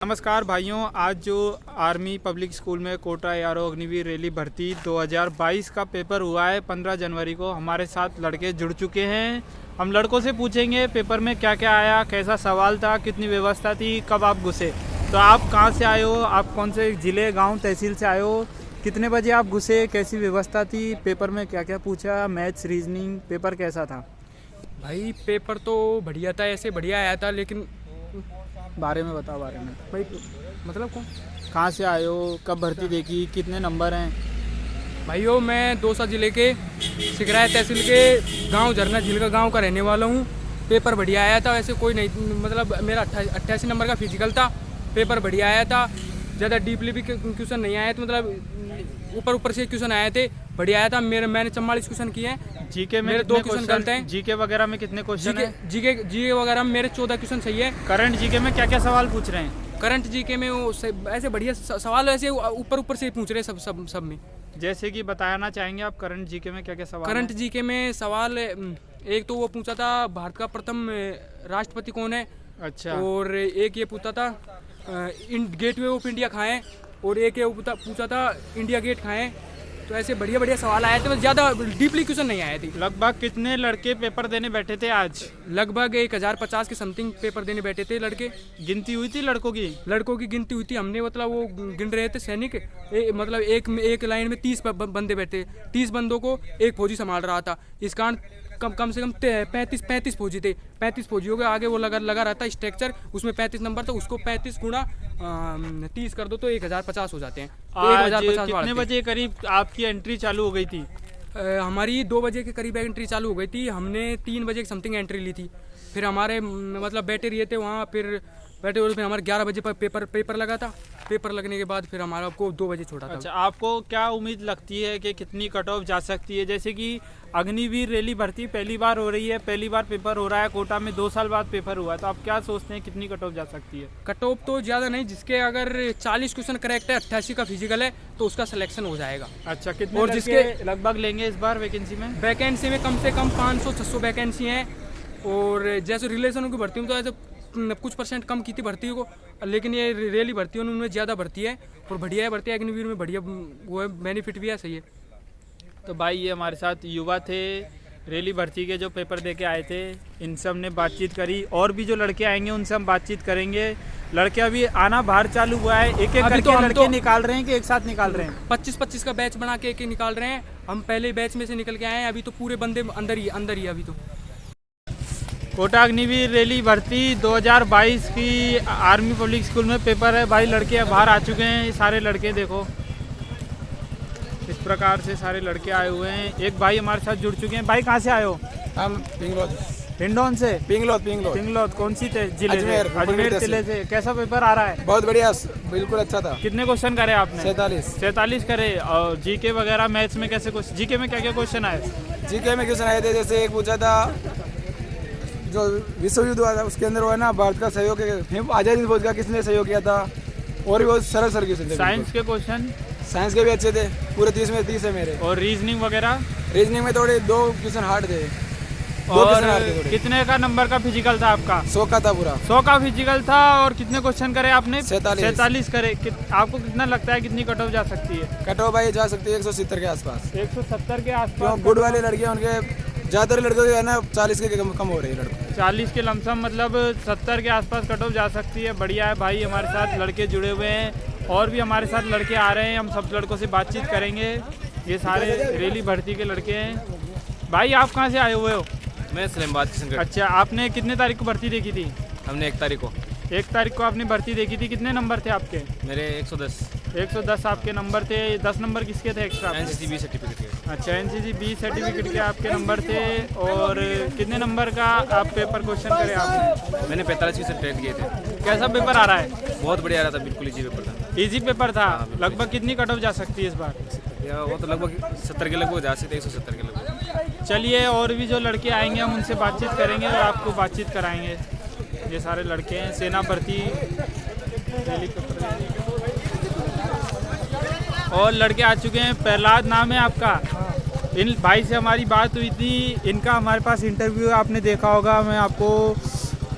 नमस्कार भाइयों, आज जो आर्मी पब्लिक स्कूल में कोटा एआरओ अग्निवीर रैली भर्ती 2022 का पेपर हुआ है 15 जनवरी को। हमारे साथ लड़के जुड़ चुके हैं। हम लड़कों से पूछेंगे पेपर में क्या क्या आया, कैसा सवाल था, कितनी व्यवस्था थी, कब आप घुसे। तो आप कहाँ से आए हो, आप कौन से ज़िले, गांव, तहसील से आए हो, कितने बजे आप घुसे, कैसी व्यवस्था थी, पेपर में क्या क्या पूछा, मैथ्स, रीजनिंग, पेपर कैसा था? भाई पेपर तो बढ़िया था, ऐसे बढ़िया आया था, लेकिन बारे में बताओ। बारे में भाई मतलब कहाँ से आए हो, कब भर्ती देखी, कितने नंबर हैं? भाइयों मैं दौसा ज़िले के सिकराय तहसील के गांव झरना झील का गांव का रहने वाला हूं। पेपर बढ़िया आया था, वैसे कोई नहीं, मतलब मेरा 88 नंबर का फिजिकल था। पेपर बढ़िया आया था, ज़्यादा डीपली भी क्वेश्चन नहीं आए थे, मतलब ऊपर से क्वेश्चन आए थे, बढ़िया आया था। मैंने 44 क्वेश्चन किए हैं। जीके में मेरे 2 क्वेश्चन गलत हैं। जीके वगैरह में कितने क्वेश्चन हैं? जीके वगैरह में मेरे 14 क्वेश्चन सही है। करंट जीके में क्या क्या सवाल पूछ रहे हैं? करंट जीके में वो ऐसे बढ़िया सवाल ऐसे ऊपर से पूछ रहे हैं सब में। जैसे कि बताना चाहेंगे आप करंट जीके में क्या क्या सवाल करंट हैं? जीके में सवाल एक तो वो पूछा था भारत का प्रथम राष्ट्रपति कौन है। अच्छा। और एक ये पूछा था गेटवे ऑफ इंडिया कहाँ है, और एक ये पूछा था इंडिया गेट कहाँ है। तो ऐसे बढ़िया बढ़िया सवाल आए थे, बस ज़्यादा डीपली क्वेश्चन नहीं आए थे। लगभग कितने लड़के पेपर देने बैठे थे आज? लगभग 1050 के समथिंग पेपर देने बैठे थे लड़के। गिनती हुई थी लड़कों की? लड़कों की गिनती हुई थी, हमने मतलब वो गिन रहे थे सैनिक। मतलब एक लाइन में 30 बंदे बैठे, 30 बंदों को एक फौजी संभाल रहा था। इस कारण कम से कम 35 फौजी थे। 35 फौजियों के आगे वो लगा रहता है स्ट्रक्चर, उसमें 35 नंबर था, उसको 35 गुणा 30 कर दो तो 1050 हो जाते हैं। तो 1050 कितने बजे करीब आपकी एंट्री चालू हो गई थी? हमारी 2 बजे के करीब एंट्री चालू हो गई थी। हमने 3 बजे की समथिंग एंट्री ली थी। फिर हमारे मतलब बैठे रहे थे वहाँ, फिर हमारे 11 बजे पर पेपर लगा था। पेपर लगने के बाद फिर हमारा को 2 बजे छोड़ा था। अच्छा, आपको क्या उम्मीद लगती है कि कितनी कट ऑफ जा सकती है? जैसे कि अग्निवीर रैली भर्ती पहली बार हो रही है, पहली बार पेपर हो रहा है कोटा में, 2 साल बाद पेपर हुआ है, तो आप क्या सोचते हैं कितनी कट ऑफ जा सकती है? कट ऑफ तो ज़्यादा नहीं, जिसके अगर 40 क्वेश्चन करेक्ट है, 88 का फिजिकल है, तो उसका सिलेक्शन हो जाएगा। अच्छा, कितने और जिसके लगभग लेंगे इस बार वैकेंसी में? वैकेंसी में कम से कम 500-600 वैकेंसी हैं। और जैसे रिलेशनों की भर्ती में तो ऐसे कुछ परसेंट कम की थी भर्ती को, लेकिन ये रैली भर्ती है उनमें ज़्यादा भर्ती है और बढ़िया है भर्ती। अग्निवीर में बढ़िया वो है, बेनिफिट भी है, सही है। तो भाई ये हमारे साथ युवा थे, रैली भर्ती के जो पेपर दे के आए थे, इनसे हमने बातचीत करी। और भी जो लड़के आएंगे उनसे हम बातचीत करेंगे। लड़के अभी आना बाहर चालू हुआ है, एक एक करके लड़के निकाल रहे हैं कि एक साथ निकाल रहे हैं? 25-25 का बैच बना के एक निकाल रहे हैं। हम पहले बैच में से निकल के आए हैं, अभी तो पूरे बंदे अंदर ही अभी तो। कोटा अग्निवीर रैली भर्ती 2022 की आर्मी पब्लिक स्कूल में पेपर है। भाई लड़के बाहर आ चुके हैं, ये सारे लड़के देखो इस प्रकार से सारे लड़के आए हुए हैं। एक भाई हमारे साथ जुड़ चुके हैं। भाई कहाँ से आए हो? हम पिंगलोद। हिंडौन से? पिंगलोद कौन सी जिले? अजमेर जिले से। कैसा पेपर आ रहा है? बहुत बढ़िया, बिल्कुल अच्छा था। कितने क्वेश्चन करे आपने? 47 करे। और जीके वगैरह मैथ्स में कैसे क्वेश्चन? जीके में क्या क्या क्वेश्चन आए? जीके में क्वेश्चन आए थे, जैसे एक पूछा था जो विश्व युद्ध हुआ था उसके अंदर वो है ना, भारत का सहयोग, आजादी फौज का किसने सहयोग किया था, और भी बहुत सरल क्वेश्चन थे। साइंस के क्वेश्चन? साइंस के भी अच्छे थे, पूरे 30 में 30 है मेरे। और रीजनिंग वगैरह? रीजनिंग में थोड़े 2 क्वेश्चन हार्ड थे। और कितने का नंबर का फिजिकल था आपका? 100 का था पूरा। 100 का फिजिकल था। और कितने क्वेश्चन करे आपने? 47 करे। आपको कितना लगता है कितनी कट ऑफ जा सकती है? कट ऑफ भाई जा सकती है 170 के आसपास। 170 के आसपास? गुड वाले लड़के उनके ज़्यादातर लड़कों के है ना 40 के कम हो रही है लड़कों। 40 के लमसम, मतलब 70 के आसपास कट ऑफ जा सकती है। बढ़िया है भाई, हमारे साथ लड़के जुड़े हुए हैं और भी हमारे साथ लड़के आ रहे हैं। हम सब लड़कों से बातचीत करेंगे। ये सारे रैली भर्ती के लड़के हैं। भाई आप कहाँ से आए हुए हो? मैं इस्लामाबाद किशनगढ़। अच्छा, आपने कितने तारीख को भर्ती देखी थी? हमने 1 तारीख को। 1 तारीख को आपने भर्ती देखी थी। कितने नंबर थे आपके? मेरे 110 आपके नंबर थे। 10 नंबर किसके थे एक्स्ट्रा? NCC B सर्टिफिकेट के। अच्छा, NCC B सर्टिफिकेट के आपके नंबर थे। और कितने नंबर का आप पेपर क्वेश्चन करे आपने? मैंने 45 क्वेश्चन अटेंड किए थे। कैसा पेपर आ रहा है? बहुत बढ़िया रहा था, बिल्कुल इजी पेपर था। इजी पेपर था। लगभग कितनी कट ऑफ जा सकती है इस बार? या वो तो लगभग 70 के लगभग जा सकते, 170 के लगभग। चलिए, और भी जो लड़के आएंगे हम उनसे बातचीत करेंगे और आपको बातचीत कराएंगे। ये सारे लड़के हैं, सेना भर्ती रैली पेपर। और लड़के आ चुके हैं। प्रहलाद नाम है आपका? इन भाई से हमारी बात हुई थी, इनका हमारे पास इंटरव्यू आपने देखा होगा। मैं आपको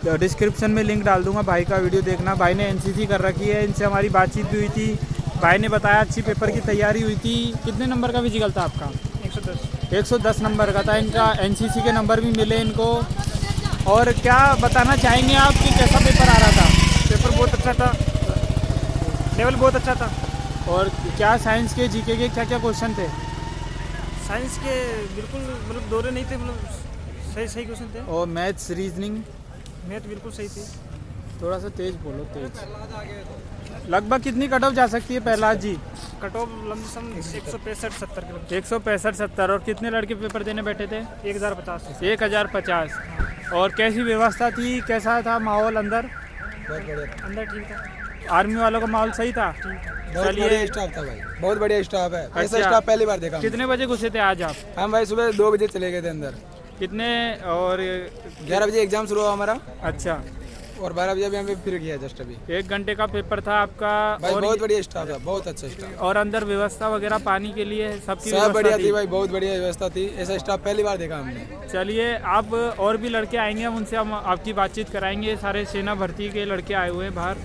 डिस्क्रिप्शन में लिंक डाल दूंगा, भाई का वीडियो देखना। भाई ने एनसीसी कर रखी है, इनसे हमारी बातचीत भी हुई थी। भाई ने बताया अच्छी पेपर की तैयारी हुई थी। कितने नंबर का फिजिकल था आपका? 110 नंबर का था। इनका एनसीसी के नंबर भी मिले इनको। और क्या बताना चाहेंगे आप कि कैसा पेपर आ रहा था? पेपर बहुत अच्छा था, लेवल बहुत अच्छा था। और क्या साइंस के जीके के क्या क्या क्वेश्चन थे? साइंस के बिल्कुल मतलब दोहरे नहीं थे, मतलब सही सही क्वेश्चन थे। और मैथ्स रीजनिंग? मैथ बिल्कुल सही थी। थोड़ा सा तेज बोलो, तेज। लगभग कितनी कट ऑफ जा सकती है Prahlad ji? Cut off lump sum 165-70 kilo. 165-70। और कितने लड़के पेपर देने बैठे थे? 1050। 1050। और कैसी व्यवस्था थी, कैसा था माहौल अंदर? अंदर ठीक था। आर्मी वालों का माहौल सही था? बहुत चलिए। बढ़िया स्टाफ था भाई, बहुत बढ़िया स्टाफ है। ऐसा अच्छा। स्टाफ पहली बार देखा हमने। कितने बजे घुसे थे आज आप? हम भाई सुबह 2 बजे चले गए थे अंदर। कितने? और 11 बजे एग्जाम शुरू हुआ हमारा अच्छा, और 12 बजे अभी हमें फिर किया जस्ट अभी। 1 घंटे का पेपर था आपका। भाई और बहुत बढ़िया स्टाफ था, बहुत अच्छा स्टाफ। और अंदर व्यवस्था वगैरह पानी के लिए सबकी सब व्यवस्था बढ़िया थी? थी भाई, बहुत बढ़िया व्यवस्था थी। ऐसा स्टाफ पहली बार देखा हमने। चलिए, आप और भी लड़के आएंगे, हम उनसे हम आपकी बातचीत कराएंगे। सारे सेना भर्ती के लड़के आए हुए हैं बाहर।